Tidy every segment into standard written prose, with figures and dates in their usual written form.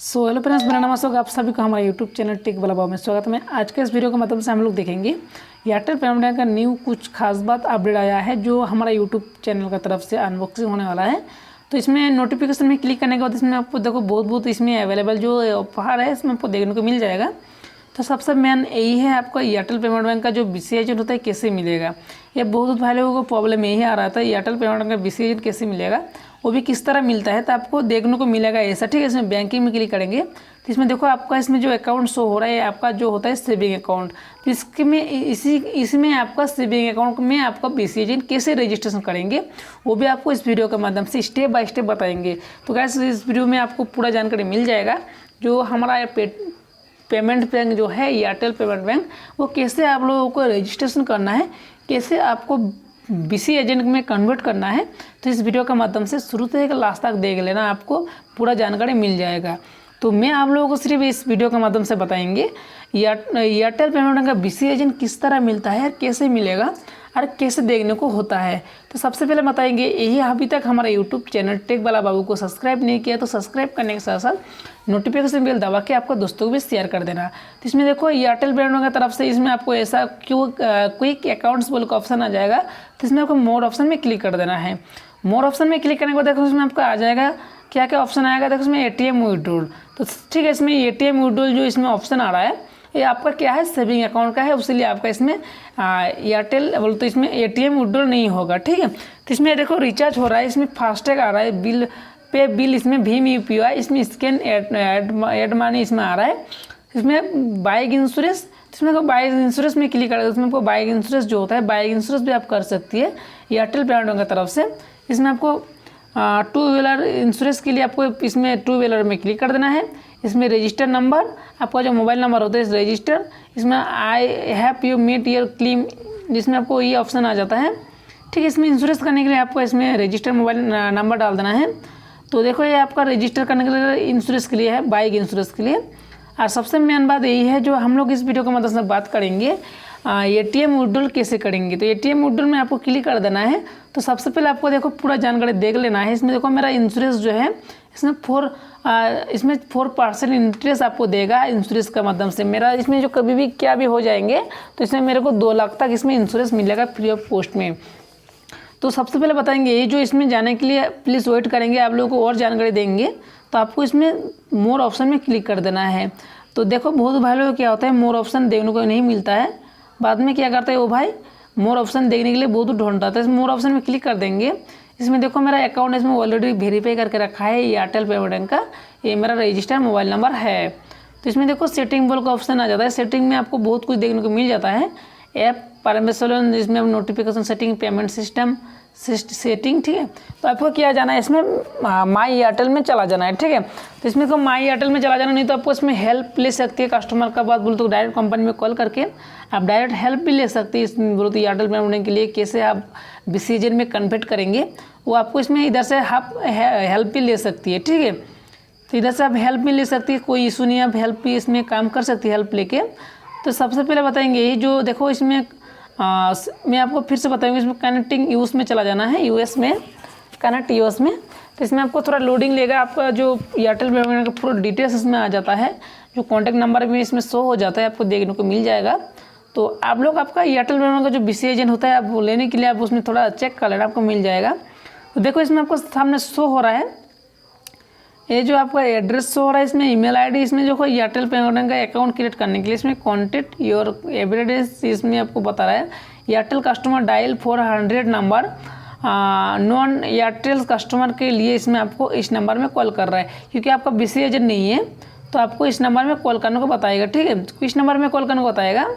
Hello friends, मेरा नाम अशोक। आप सभी को हमारे यूट्यूब चैनल टेक बाबू में स्वागत है। आज के इस वीडियो के माध्यम से हम लोग देखेंगे एयरटेल पेमेंट बैंक का न्यू कुछ खास बात अपडेट आया है जो हमारा यूट्यूब चैनल की तरफ से अनबॉक्सिंग होने वाला है। तो इसमें नोटिफिकेशन में क्लिक करने के बाद इसमें आपको देखो बहुत इसमें अवेलेबल जो ऑफर है इसमें आपको देखने को मिल जाएगा। तो सबसे मेन यही है आपको एयरटेल पेमेंट बैंक का जो BC एजेंट होता है कैसे मिलेगा। ये बहुत भाई लोगों को प्रॉब्लम यही आ रहा था, एयरटेल पेमेंट बैंक का BC एजेंट कैसे मिलेगा, वो भी किस तरह मिलता है। तो आपको देखने को मिलेगा ऐसा, ठीक है। इसमें बैंकिंग में क्लिक करेंगे तो इसमें देखो आपका इसमें जो अकाउंट शो हो रहा है आपका जो होता है सेविंग अकाउंट। तो इसके में इसमें आपका सेविंग अकाउंट में आपका BC एजेंट कैसे रजिस्ट्रेशन करेंगे वो भी आपको इस वीडियो के माध्यम से स्टेप बाय स्टेप बताएंगे। तो गाइस इस वीडियो में आपको पूरा जानकारी मिल जाएगा जो हमारा पेमेंट बैंक जो है एयरटेल पेमेंट बैंक वो कैसे आप लोगों को रजिस्ट्रेशन करना है, कैसे आपको BC एजेंट में कन्वर्ट करना है। तो इस वीडियो के माध्यम से शुरू से लास्ट तक देख लेना, आपको पूरा जानकारी मिल जाएगा। तो मैं आप लोगों को सिर्फ इस वीडियो के माध्यम से बताएंगे एयरटेल पेमेंट बैंक का BC एजेंट किस तरह मिलता है, कैसे मिलेगा और कैसे देखने को होता है। तो सबसे पहले बताएंगे यही अभी तक हमारा यूट्यूब चैनल टेक वाला बाबू को सब्सक्राइब नहीं किया तो सब्सक्राइब करने के साथ साथ नोटिफिकेशन बेल दबा के आपको दोस्तों को भी शेयर कर देना। तो इसमें देखो एयरटेल पेमेंट बैंक की तरफ से इसमें आपको ऐसा क्विक अकाउंट्स बोल का ऑप्शन आ जाएगा। तो इसमें आपको मोर ऑप्शन में क्लिक कर देना है। मोर ऑप्शन में क्लिक करने के बाद देखो इसमें आपको आ जाएगा क्या क्या ऑप्शन आएगा। देखो इसमें ATM विड्रॉल, तो ठीक है इसमें ATM विड्रॉल जो इसमें ऑप्शन आ रहा है ये आपका क्या है सेविंग अकाउंट का है, इसलिए आपका इसमें एयरटेल बोल तो इसमें ATM विड्रॉल नहीं होगा, ठीक है। तो इसमें देखो रिचार्ज हो रहा है, इसमें फास्टैग आ रहा है, बिल पे बिल इसमें भीम UPI, इसमें स्कैन एड मनी इसमें आ रहा है। इसमें बाइक इंश्योरेंस, इसमें बाइक इंश्योरेंस में क्लिक करेगा इसमें आपको बाइक इंश्योरेंस जो होता है बाइक इंश्योरेंस भी आप कर सकती है एयरटेल पेमेंट बैंक की तरफ से। इसमें आपको टू व्हीलर इंश्योरेंस के लिए आपको इसमें टू व्हीलर में क्लिक कर देना है। इसमें रजिस्टर नंबर आपका जो मोबाइल नंबर होता है रजिस्टर, इसमें I have you met your claim, जिसमें आपको ये ऑप्शन आ जाता है, ठीक है। इसमें इंश्योरेंस करने के लिए आपको इसमें रजिस्टर मोबाइल नंबर डाल देना है। तो देखो ये आपका रजिस्टर करने के लिए इंश्योरेंस के लिए है, बाइक इंश्योरेंस के लिए। और सबसे मेन बात यही है जो हम लोग इस वीडियो के मदद से बात करेंगे ATM विड्रॉल कैसे करेंगे। तो ATM विड्रॉल में आपको क्लिक कर देना है। तो सबसे पहले आपको देखो पूरा जानकारी देख लेना है। इसमें देखो मेरा इंश्योरेंस जो है इसमें 4% इंटरेस्ट आपको देगा इंश्योरेंस के माध्यम से। मेरा इसमें जो कभी भी क्या भी हो जाएंगे तो इसमें मेरे को 2 लाख तक इसमें इंश्योरेंस मिलेगा फ्री ऑफ कॉस्ट में। तो सबसे पहले बताएंगे ये जो इसमें जाने के लिए प्लीज़ वेट करेंगे, आप लोगों को और जानकारी देंगे। तो आपको इसमें मोर ऑप्शन में क्लिक कर देना है। तो देखो बहुत भाई लोग क्या होता है मोर ऑप्शन देखने को नहीं मिलता है, बाद में क्या करता है वो भाई मोर ऑप्शन देखने के लिए बहुत ढूंढता है। तो इस मोर ऑप्शन में क्लिक कर देंगे। इसमें देखो मेरा अकाउंट इसमें ऑलरेडी वेरीफाई करके रखा है एयरटेल पेमेंट बैंक का, ये मेरा रजिस्टर्ड मोबाइल नंबर है। तो इसमें देखो सेटिंग बोल का ऑप्शन आ जाता है। सेटिंग में आपको बहुत कुछ देखने को मिल जाता है। ऐप परमिशन, जिसमें आप notification setting, payment system setting, ठीक है। तो आपको क्या जाना है इसमें माई एयरटेल में चला जाना है, ठीक है। तो इसमें को माई एयरटेल में चला जाना, नहीं तो आपको इसमें हेल्प ले सकती है कस्टमर का बात बोलो तो डायरेक्ट कंपनी में कॉल करके आप डायरेक्ट हेल्प भी ले सकते हैं। इसमें बोलो तो एयरटेल पेमेंट के लिए कैसे आप BC एजेंट में कन्वर्ट करेंगे वो आपको इसमें इधर से हेल्प भी ले सकती है, ठीक है। तो इधर से आप हेल्प भी ले सकती है, कोई इशू नहीं, आप हेल्प भी इसमें काम कर सकती है हेल्प लेके। तो सबसे पहले बताएंगे ये जो देखो इसमें मैं आपको फिर से बताऊंगी इसमें कनेक्टिंग यूएस में चला जाना है, US में कनेक्ट US में। तो इसमें आपको थोड़ा लोडिंग लेगा, आपका जो एयरटेल पेमेंट का पूरा डिटेल्स इसमें आ जाता है, जो कॉन्टैक्ट नंबर भी इसमें शो हो जाता है, आपको देखने को मिल जाएगा। तो आप लोग आपका एयरटेल पेमेंट का जो BC एजेंट होता है आप लेने के लिए आप उसमें थोड़ा चेक कर लेना, आपको मिल जाएगा। तो देखो इसमें आपको सामने शो हो रहा है ये जो आपका एड्रेस शो हो रहा है, इसमें email ID, इसमें जो एयरटेल पेमेंट का अकाउंट क्रिएट करने के लिए इसमें कॉन्टेक्ट योर एवरीडेज, इसमें आपको बता रहा है Airtel customer dial 400 number non Airtel customer के लिए इसमें आपको इस नंबर में कॉल कर रहा है, क्योंकि आपका BC एजेंट नहीं है तो आपको इस नंबर में कॉल करने को बताएगा, ठीक है। इस नंबर में कॉल करने को बताएगा,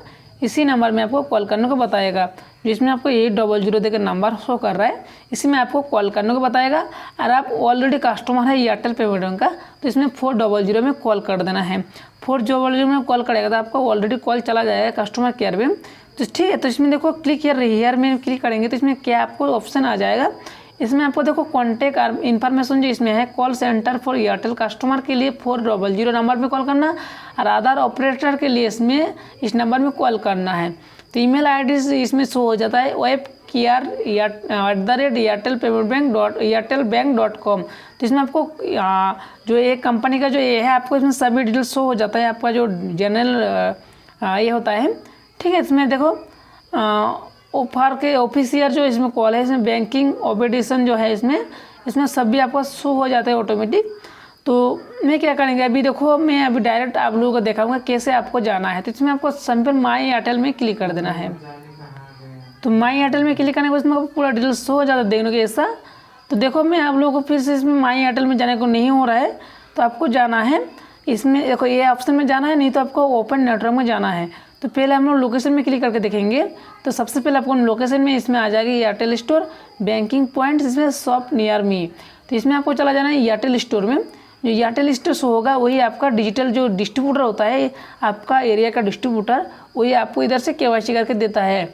इसी नंबर में आपको कॉल करने को बताएगा, जिसमें आपको 800 देकर नंबर शो कर रहा है, इसी में आपको कॉल करने को बताएगा। और आप ऑलरेडी कस्टमर है एयरटेल पेमेंट बैंक का तो इसमें 400 में कॉल कर देना है। 400 में कॉल करेगा तो आपका ऑलरेडी कॉल चला जाएगा कस्टमर केयर में। तो ठीक है, तो इसमें देखो क्लिक हेयर में क्लिक करेंगे तो इसमें क्या आपको ऑप्शन आ जाएगा। इसमें आपको देखो कॉन्टैक्ट इन्फॉर्मेशन जो इसमें है, call centre for Airtel customer के लिए 400 नंबर पे कॉल करना, और आधार ऑपरेटर के लिए इसमें इस नंबर में कॉल करना है। तो email ID इसमें शो हो जाता है, वेब airtelpementbank.airtelbank.com। तो इसमें आपको जो ये कंपनी का जो ये है आपको इसमें सभी डिटेल्स शो हो जाता है, आपका जो जनरल ये होता है, ठीक है। इसमें देखो ऑफर के ऑफिसियर जो इसमें कॉल है, इसमें बैंकिंग ऑपरेशन जो है इसमें सभी आपको शो हो जाता है ऑटोमेटिक। तो मैं क्या करेंगे अभी देखो, मैं अभी डायरेक्ट आप लोगों को दिखाऊंगा कैसे आपको जाना है। तो इसमें आपको सिंपल माई एयरटेल में क्लिक कर देना है। तो माई एयरटेल में क्लिक करने के बाद इसमें पूरा डिटेल्स शो हो जाता है देखने को ऐसा। तो देखो मैं आप लोगों को फिर से इसमें माई एयरटेल में जाने को नहीं हो रहा है, तो आपको जाना है इसमें, देखो ये ऑप्शन में जाना है, नहीं तो आपको ओपन नेटवर्क में जाना है। तो पहले हम लोग लोकेशन में क्लिक करके देखेंगे। तो सबसे पहले आपको लोकेशन में इसमें आ जाएगी एयरटेल स्टोर, बैंकिंग पॉइंट, इसमें शॉप नियर मी। तो इसमें आपको चला जाना है एयरटेल स्टोर में। जो एयरटेल स्टोर शो होगा वही आपका डिजिटल जो डिस्ट्रीब्यूटर होता है, आपका एरिया का डिस्ट्रीब्यूटर, वही आपको इधर से KYC करके देता है।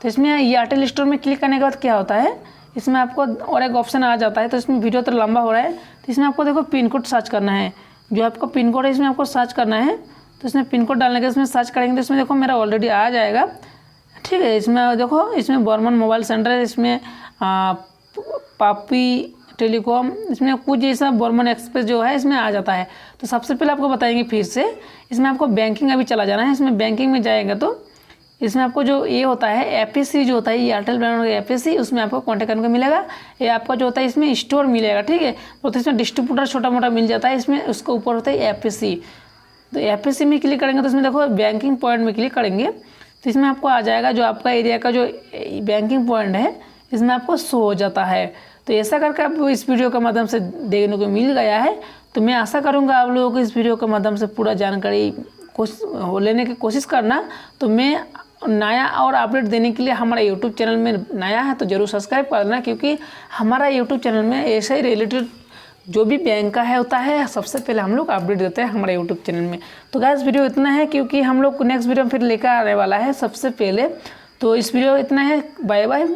तो इसमें एयरटेल स्टोर में क्लिक करने के बाद क्या होता है, इसमें आपको और एक ऑप्शन आ जाता है। तो इसमें वीडियो तो लंबा हो रहा है, तो इसमें आपको देखो पिन कोड सर्च करना है। जो आपका पिन कोड है इसमें आपको सर्च करना है। तो इसमें पिन कोड डालने के इसमें सर्च करेंगे तो इसमें देखो मेरा ऑलरेडी आ जाएगा, ठीक है। इसमें देखो इसमें बर्मन मोबाइल सेंटर है, इसमें पापी टेलीकॉम, इसमें कुछ ऐसा बर्मन एक्सप्रेस जो है इसमें आ जाता है। तो सबसे पहले आपको बताएंगे फिर से, इसमें आपको बैंकिंग अभी चला जाना है। इसमें बैंकिंग में जाएगा तो इसमें आपको जो ये होता है एपीसी जो होता है एयरटेल ब्रांड का एपीसी, उसमें आपको कॉन्टैक्ट करने को मिलेगा। ये आपका जो होता है इसमें स्टोर मिलेगा, ठीक है। तो इसमें डिस्ट्रीब्यूटर छोटा मोटा मिल जाता है, इसमें उसके ऊपर होता है एपीसी। तो एपीसी में क्लिक करेंगे तो इसमें देखो बैंकिंग पॉइंट में क्लिक करेंगे तो इसमें आपको आ जाएगा जो आपका एरिया का जो बैंकिंग पॉइंट है इसमें आपको शो हो जाता है। तो ऐसा करके आपको इस वीडियो के माध्यम से देखने को मिल गया है। तो मैं आशा करूँगा आप लोगों को इस वीडियो के माध्यम से पूरा जानकारी लेने की कोशिश करना। तो मैं नया और अपडेट देने के लिए हमारा यूट्यूब चैनल में नया है तो ज़रूर सब्सक्राइब करना, क्योंकि हमारा यूट्यूब चैनल में ऐसे ही रिलेटेड जो भी बैंक का है होता है सबसे पहले हम लोग अपडेट देते हैं हमारे यूट्यूब चैनल में। तो गाइस वीडियो इतना है, क्योंकि हम लोग नेक्स्ट वीडियो फिर लेकर आने वाला है सबसे पहले। तो इस वीडियो इतना है, बाय बाय।